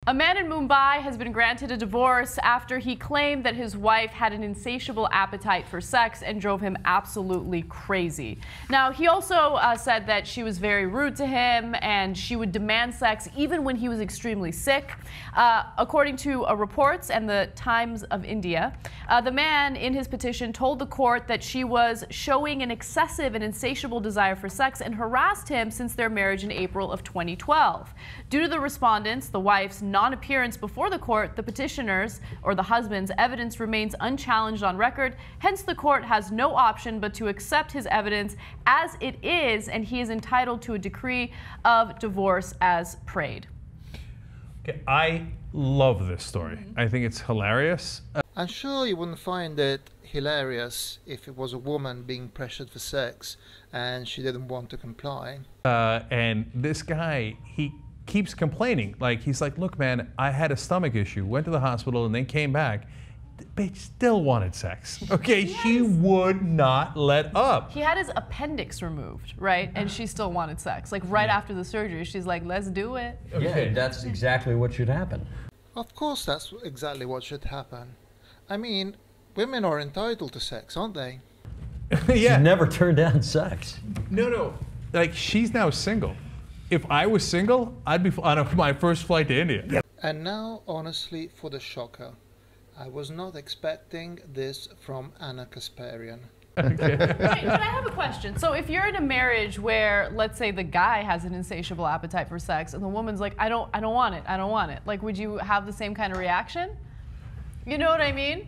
A man in Mumbai has been granted a divorce after he claimed that his wife had an insatiable appetite for sex and drove him absolutely crazy. Now, he also said that she was very rude to him and she would demand sex even when he was extremely sick. According to reports and the Times of India, the man in his petition told the court that she was showing an excessive and insatiable desire for sex and harassed him since their marriage in April of 2012. Due to the respondents, the wife's non-appearance before the court, the petitioners, or the husband's evidence remains unchallenged on record. Hence, the court has no option but to accept his evidence as it is, and he is entitled to a decree of divorce as prayed. Okay, I love this story. I think it's hilarious. I'm sure you wouldn't find it hilarious if it was a woman being pressured for sex and she didn't want to comply. And this guy, he keeps complaining. Like, he's like, look, man, I had a stomach issue, went to the hospital, and then came back. The bitch still wanted sex. Okay, she would not let up. He had his appendix removed, right? And she still wanted sex. Like, right after the surgery, she's like, let's do it. Okay. Yeah, that's exactly what should happen. Of course, that's exactly what should happen. I mean, women are entitled to sex, aren't they? Yeah. She's never turned down sex. No. Like, she's now single. If I was single, I'd be on my first flight to India. Yep. And now, honestly, for the shocker. I was not expecting this from Anna Kasparian. Okay. Wait, but I have a question. So if you're in a marriage where, let's say, the guy has an insatiable appetite for sex and the woman's like, I don't want it. Like, would you have the same kind of reaction? You know what I mean?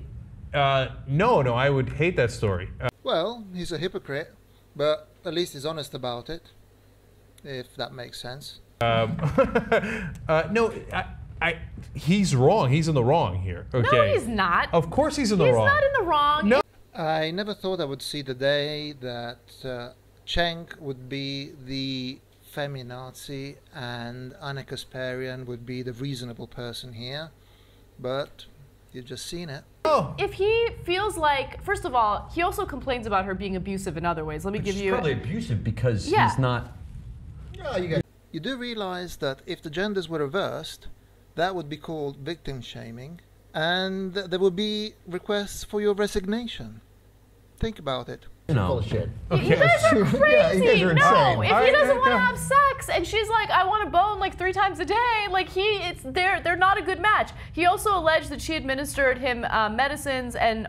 No, I would hate that story. Well, he's a hypocrite, but at least he's honest about it, if that makes sense. No, he's wrong. He's in the wrong here. Okay. No, he's not. Of course he's in the wrong. He's not in the wrong. No. I never thought I would see the day that Cenk would be the feminazi and Anna Kasparian would be the reasonable person here, but you've just seen it. Oh. If he feels like, first of all, he also complains about her being abusive in other ways. Let me give you. She's probably abusive because he's not. Oh, you do realize that if the genders were reversed, that would be called victim shaming, and there would be requests for your resignation. Think about it. You know. Bullshit. Okay. You guys are crazy. Yeah, you guys are insane. No, if he doesn't want to have sex and she's like, I want to bone like 3 times a day, like they're not a good match. He also alleged that she administered him medicine and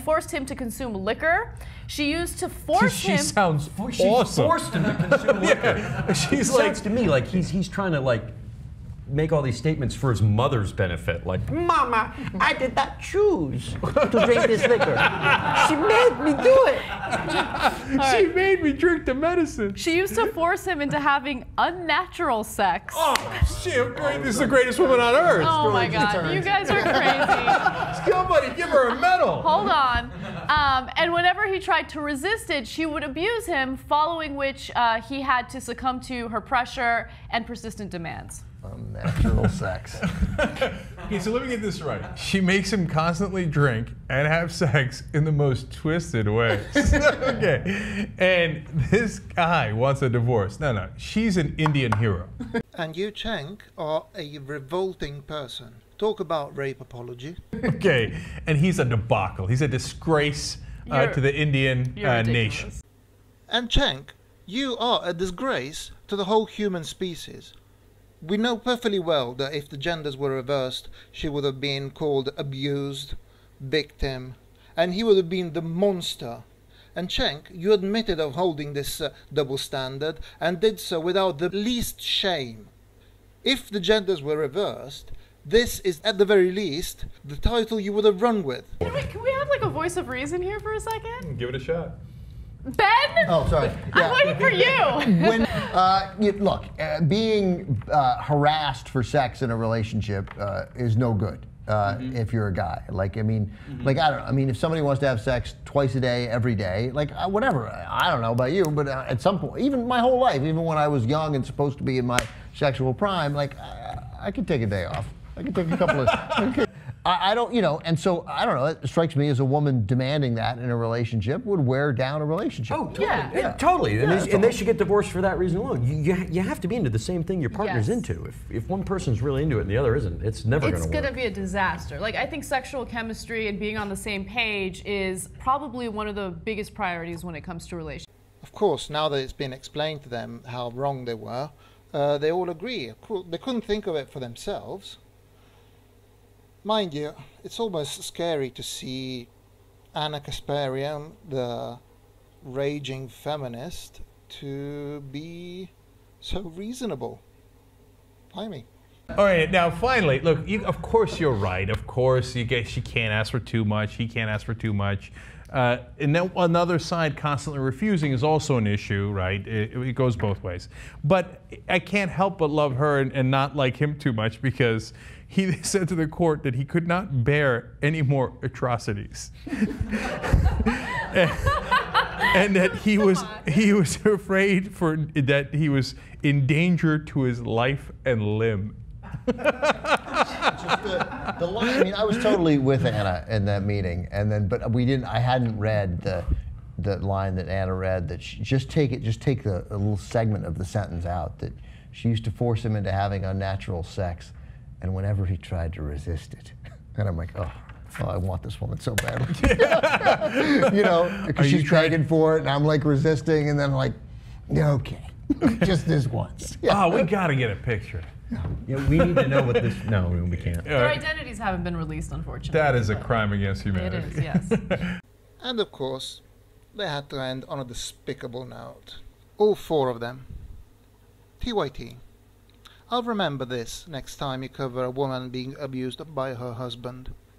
forced him to consume liquor. She used to force him. She sounds She awesome. forced him to consume liquor. Yeah. She's It like, sounds to me like he's trying to like make all these statements for his mother's benefit. Like, Mama, I did not choose to drink this liquor. She made me do it. she made me drink the medicine. She used to force him into having unnatural sex. Oh, shit, great. This is the greatest woman on earth. Oh my God, you guys are crazy. Somebody give her a medal. Hold on. And whenever he tried to resist it, she would abuse him, following which he had to succumb to her pressure and persistent demands. Unnatural sex. Okay, so let me get this right. She makes him constantly drink and have sex in the most twisted ways. Okay, and this guy wants a divorce. No, she's an Indian hero. And you, Cenk, are a revolting person. Talk about rape apology. Okay, and he's a debacle. He's a disgrace to the Indian nation. And Cenk, you are a disgrace to the whole human species. We know perfectly well that if the genders were reversed, she would have been called abused, victim, and he would have been the monster. And Cenk, you admitted of holding this double standard and did so without the least shame. If the genders were reversed, this is at the very least the title you would have run with. Can we have like a voice of reason here for a second? Give it a shot. Ben? Oh, sorry. I'm waiting for you. When, look, being harassed for sex in a relationship is no good if you're a guy. Like, I mean, like, I don't know. I mean, if somebody wants to have sex twice a day, every day, like, whatever. I don't know about you, but at some point, even my whole life, even when I was young and supposed to be in my sexual prime, like, I could take a day off. I could take a couple of... I don't, and so I don't know. It strikes me as a woman demanding that in a relationship would wear down a relationship. Oh, totally. Yeah. Totally. And they should get divorced for that reason alone. You have to be into the same thing your partner's Yes. into. If one person's really into it and the other isn't, it's never going to It's work. going to be a disaster. Like, I think sexual chemistry and being on the same page is probably one of the biggest priorities when it comes to relationships. Of course, now that it's been explained to them how wrong they were, they all agree. They couldn't think of it for themselves. Mind you, it's almost scary to see Anna Kasparian, the raging feminist, to be so reasonable. Blimey. All right, now finally, look. Of course, you're right. Of course, she can't ask for too much. He can't ask for too much. And then another side constantly refusing is also an issue, right? It goes both ways. But I can't help but love her and not like him too much because he said to the court that he could not bear any more atrocities. And that he was afraid that he was in danger to his life and limb. The line, I mean, I was totally with Anna in that meeting, but we didn't. I hadn't read the line that Anna read. That just take a little segment of the sentence out. That she used to force him into having unnatural sex, and whenever he tried to resist it, and I'm like, oh, I want this woman so badly. Because she's begging for it, and I'm like resisting, and then I'm like, okay, just this once. Oh, we got to get a picture. Yeah, we need to know what this. No, we can't. Their identities haven't been released, unfortunately. That is a crime against humanity. It is, yes. And of course, they had to end on a despicable note. All four of them. TYT. I'll remember this next time you cover a woman being abused by her husband.